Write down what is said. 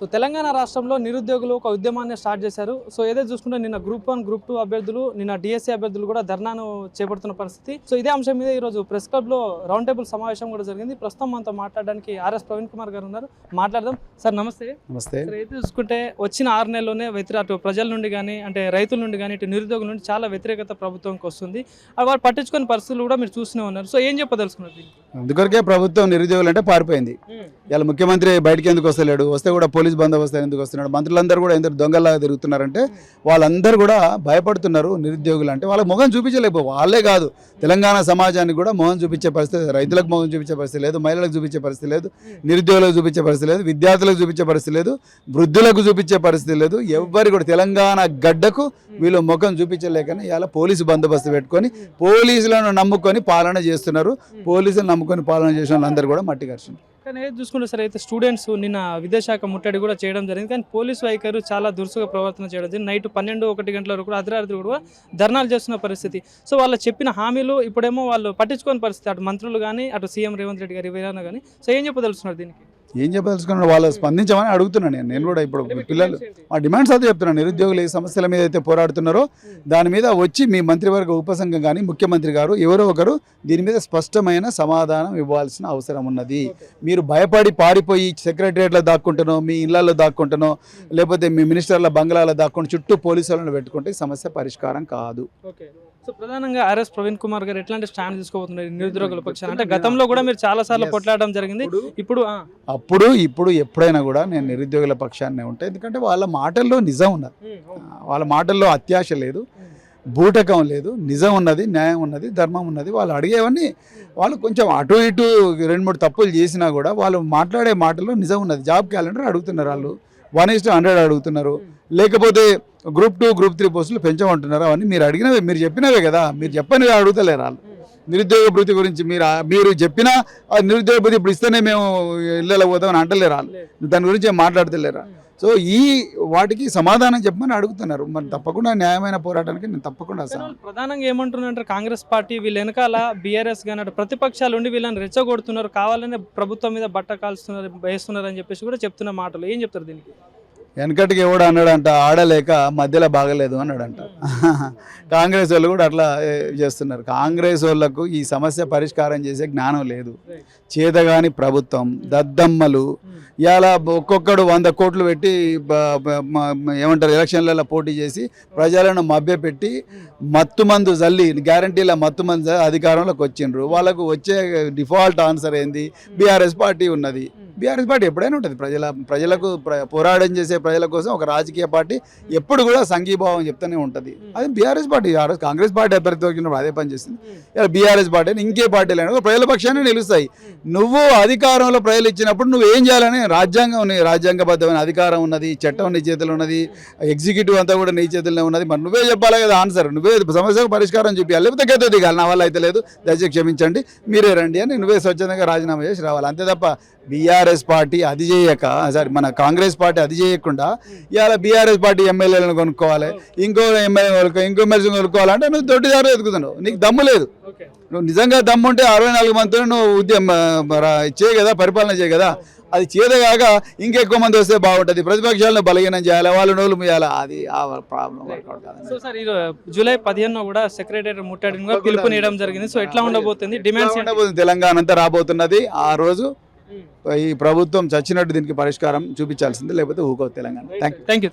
So Telangana రాష్ట్రంలో నిరుద్యోగులు ఒక ఉద్యమాన్ని స్టార్ట్ చేశారు. సో ఏదో చూసుకుంటే నిన్న గ్రూప్ 1, గ్రూప్ 2 అభ్యర్థులు, నిన్న డిఎస్సీ అభ్యర్థులు కూడా ధర్నాను చేపడుతున్న పరిస్థితి. సో ఇదే అంశం మీద ఈరోజు ప్రెస్ క్లబ్లో రౌండ్ టేబుల్ సమావేశం కూడా జరిగింది. ప్రస్తుతం మనతో మాట్లాడడానికి ఆర్ఎస్ ప్రవీణ్ కుమార్ గారు ఉన్నారు. మాట్లాడదాం. సార్ నమస్తే. నమస్తే. సార్ ఏదో చూసుకుంటే వచ్చిన 6 నెలల్లోనే అటు ప్రజల నుండి కానీ అంటే రైతుల నుండి కానీ ఇటు నిరుద్యోగుల నుండి చాలా వ్యతిరేకత ప్రభుత్వంకి వస్తుంది. వాళ్ళు పట్టించుకునే పరిస్థితులు కూడా మీరు చూస్తూనే ఉన్నారు. సో ఏం చెప్పదలుచుకున్నారు? అందుకొరకే ప్రభుత్వం నిరుద్యోగులు అంటే పారిపోయింది. ఇలా ముఖ్యమంత్రి బయటికి ఎందుకు వస్తలేడు, వస్తే కూడా పోలీస్ బందోబస్తు ఎందుకు వస్తున్నాడు, మంత్రులందరూ కూడా ఎందుకు దొంగల్లాగా తిరుగుతున్నారంటే వాళ్ళందరూ కూడా భయపడుతున్నారు. నిరుద్యోగులు అంటే వాళ్ళకి మొహం చూపించలేకపో, వాళ్ళే కాదు తెలంగాణ సమాజానికి కూడా మొహం చూపించే పరిస్థితి, రైతులకు మొహం చూపించే పరిస్థితి లేదు, మహిళలకు చూపించే పరిస్థితి లేదు, నిరుద్యోగులకు చూపించే పరిస్థితి లేదు, విద్యార్థులకు చూపించే పరిస్థితి లేదు, వృద్ధులకు చూపించే పరిస్థితి లేదు. ఎవ్వరు కూడా తెలంగాణ గడ్డకు వీళ్ళు ముఖం చూపించలేకనే ఇలా పోలీసు బందోబస్తు పెట్టుకొని పోలీసులను నమ్ముకొని పాలన చేస్తున్నారు. పోలీసులు నమ్ముకొని పాలన చేసిన వాళ్ళందరూ కూడా మట్టి ఘర్షణ. కానీ ఏది చూసుకుంటే సరే అయితే స్టూడెంట్స్ నిన్న విద్యాశాఖ ముట్టడి కూడా చేయడం జరిగింది. కానీ పోలీసు వైఖరి చాలా దురుసుగా ప్రవర్తన చేయడం జరిగింది. నైట్ 12-1 గంటల వరకు కూడా అర్ధరాత్రి కూడా ధర్నాలు చేస్తున్న పరిస్థితి. సో వాళ్ళు చెప్పిన హామీలు ఇప్పుడేమో వాళ్ళు పట్టించుకోని పరిస్థితి, అటు మంత్రులు కానీ అటు సీఎం రేవంత్ రెడ్డి గారి వీరాన కానీ. సో ఏం చెప్పదలుచున్నారు దీనికి? ఏం చెప్పదలుచుకున్నాడు, వాళ్ళు స్పందించమని అడుగుతున్నాను నేను కూడా. ఇప్పుడు పిల్లలు మా డిమాండ్స్ అయితే చెప్తున్నాను. నిరుద్యోగులు ఏ సమస్యల మీద అయితే పోరాడుతున్నారో దాని మీద వచ్చి మీ మంత్రివర్గ ఉపసంఘం కానీ ముఖ్యమంత్రి గారు ఎవరో ఒకరు దీని మీద స్పష్టమైన సమాధానం ఇవ్వాల్సిన అవసరం ఉన్నది. మీరు భయపడి పారిపోయి సెక్రటరియట్లో దాక్కుంటునో, మీ ఇళ్లలో దాక్కుంటునో, లేకపోతే మీ మినిస్టర్ల బంగ్లాలో దాక్కుంటూ చుట్టూ పోలీసులను పెట్టుకుంటే సమస్య పరిష్కారం కాదు. సో ప్రధానంగా ఆర్ఎస్ ప్రవీణ్ కుమార్ గారు ఎట్లాంటి స్టాండ్ తీసుకోబోతున్నారు నిరుద్యోగుల పక్షాన? అంటే గతంలో కూడా మీరు చాలా సార్లు కొట్లాడడం జరిగింది. ఇప్పుడు ఎప్పుడైనా కూడా నేను నిరుద్యోగుల పక్షాన్నే ఉంటాను. ఎందుకంటే వాళ్ళ మాటల్లో నిజం ఉన్నది, వాళ్ళ మాటల్లో అత్యాశ లేదు, బూటకం లేదు, నిజం ఉన్నది, న్యాయం ఉన్నది, ధర్మం ఉన్నది. వాళ్ళు అడిగేవన్నీ వాళ్ళు కొంచెం అటు ఇటు 2-3 తప్పులు చేసినా కూడా వాళ్ళు మాట్లాడే మాటల్లో నిజం ఉన్నది. జాబ్ క్యాలెండర్ అడుగుతున్నారు, వాళ్ళు 1:100 అడుగుతున్నారు, లేకపోతే గ్రూప్ 2, గ్రూప్ 3 పోస్టులు పెంచమంటున్నారు. అవన్నీ మీరు అడిగినవే, మీరు చెప్పినవే కదా, మీరు చెప్పనివే అడుగుతలేరు వాళ్ళు. నిరుద్యోగ భృతి గురించి మీరు చెప్పినా నిరుద్యోగ భృతి ఇప్పుడు ఇస్తేనే మేము ఇళ్ళలో పోతామని అంటలేరు వాళ్ళు, దాని గురించి మాట్లాడతలేరా? సో వాటికి సమాధానం చెప్పమని అడుగుతున్నారు. మరి తప్పకుండా న్యాయమైన పోరాటానికి నేను తప్పకుండా. ప్రధానంగా ఏమంటున్నారంటే కాంగ్రెస్ పార్టీ వీళ్ళ వెనకాల బీఆర్ఎస్ కానీ ప్రతిపక్షాలు ఉండి వీళ్ళని రెచ్చగొడుతున్నారు, కావాలనే ప్రభుత్వం మీద బట్ట కాల్స్తున్నారు, వేస్తున్నారు అని చెప్పేసి కూడా చెప్తున్న మాటలు. ఏం చెప్తారు దీనికి? వెనకటికి ఎవడు అన్నాడంట, ఆడలేక మధ్యలో బాగలేదు అన్నాడంట. కాంగ్రెస్ వాళ్ళు కూడా అట్లా చేస్తున్నారు. కాంగ్రెస్ వాళ్ళకు ఈ సమస్య పరిష్కారం చేసే జ్ఞానం లేదు. చేతగాని ప్రభుత్వం, దద్దమ్మలు. ఇలా ఒక్కొక్కడు 100 కోట్లు పెట్టి ఏమంటారు ఎలక్షన్లలో పోటీ చేసి ప్రజలను మభ్యపెట్టి మత్తుమందు జల్లి గ్యారంటీల మత్తుమందు అధికారంలోకి వచ్చిండ్రు. వాళ్ళకు వచ్చే డిఫాల్ట్ ఆన్సర్ ఏంది? బీఆర్ఎస్ పార్టీ ఉన్నది. బీఆర్ఎస్ పార్టీ ఎప్పుడైనా ఉంటుంది. ప్రజలకు పోరాటం చేసే ప్రజల కోసం ఒక రాజకీయ పార్టీ ఎప్పుడు కూడా సంఘీభావం చెప్తూనే ఉంటుంది. అది బీఆర్ఎస్ పార్టీ. కాంగ్రెస్ పార్టీ అభ్యర్థి వచ్చినప్పుడు అదే పని చేస్తుంది. ఇలా బీఆర్ఎస్ పార్టీ ఇంకే పార్టీలు అయినా ప్రజల పక్షాన్ని నిలుస్తాయి. నువ్వు అధికారంలో ప్రజలు ఇచ్చినప్పుడు నువ్వు ఏం చేయాలని రాజ్యాంగం ఉన్నాయి, రాజ్యాంగబద్ధమైన అధికారం ఉన్నది, చట్టం నీ చేతిలో ఉన్నది, ఎగ్జిక్యూటివ్ అంతా కూడా నీ చేతిలో ఉన్నది. మరి నువ్వే చెప్పాలి కదా ఆన్సర్, నువ్వే సమస్యకు పరిష్కారం చూపించాలి. లేకపోతే గత దిగాలి, నా వల్ల అయితే లేదు, దయచేసి క్షమించండి, మీరే రండి అని నువ్వే స్వచ్ఛందంగా రాజీనామా చేసి రావాలి. అంతే తప్ప బీఆర్ఎస్ పార్టీ అది చేయక, మన కాంగ్రెస్ పార్టీ అది చేయకుండా ఇవాళ బీఆర్ఎస్ పార్టీ ఎమ్మెల్యేలను కొనుక్కోవాలి, ఇంకో ఎమ్మెల్యే కొనుక్కోవాలంటే నువ్వు దొడ్డిదారు ఎదుగుతున్నావు. నీకు దమ్ము లేదు. నువ్వు నిజంగా దమ్ము ఉంటే 64 మందితో నువ్వు చేయ కదా, పరిపాలన చేయ కదా. అది చేదగాక ఇంకెక్కువ మంది వస్తే బాగుంటుంది. ప్రతిపక్షాలను బలహీనం చేయాలి, వాళ్ళు నోలు ముయ్యాలి. అది ఆ ప్రాబ్లం వర్కౌట్ కాదు. సో సార్ జూలై 15 కూడా సెక్రటరీ ముట్టడిగా పిలుపునియడం జరిగింది. సో ఎట్లా ఉండబోతుంది? డిమాండ్స్ ఉండబోతుంది. తెలంగాణ అంతా రాబోతున్నది. ఆ రోజు ఈ ప్రభుత్వం చచ్చినట్టు దీనికి పరిష్కారం చూపించాల్సింది, లేకపోతే ఊకో తెలంగాణ. Thank you.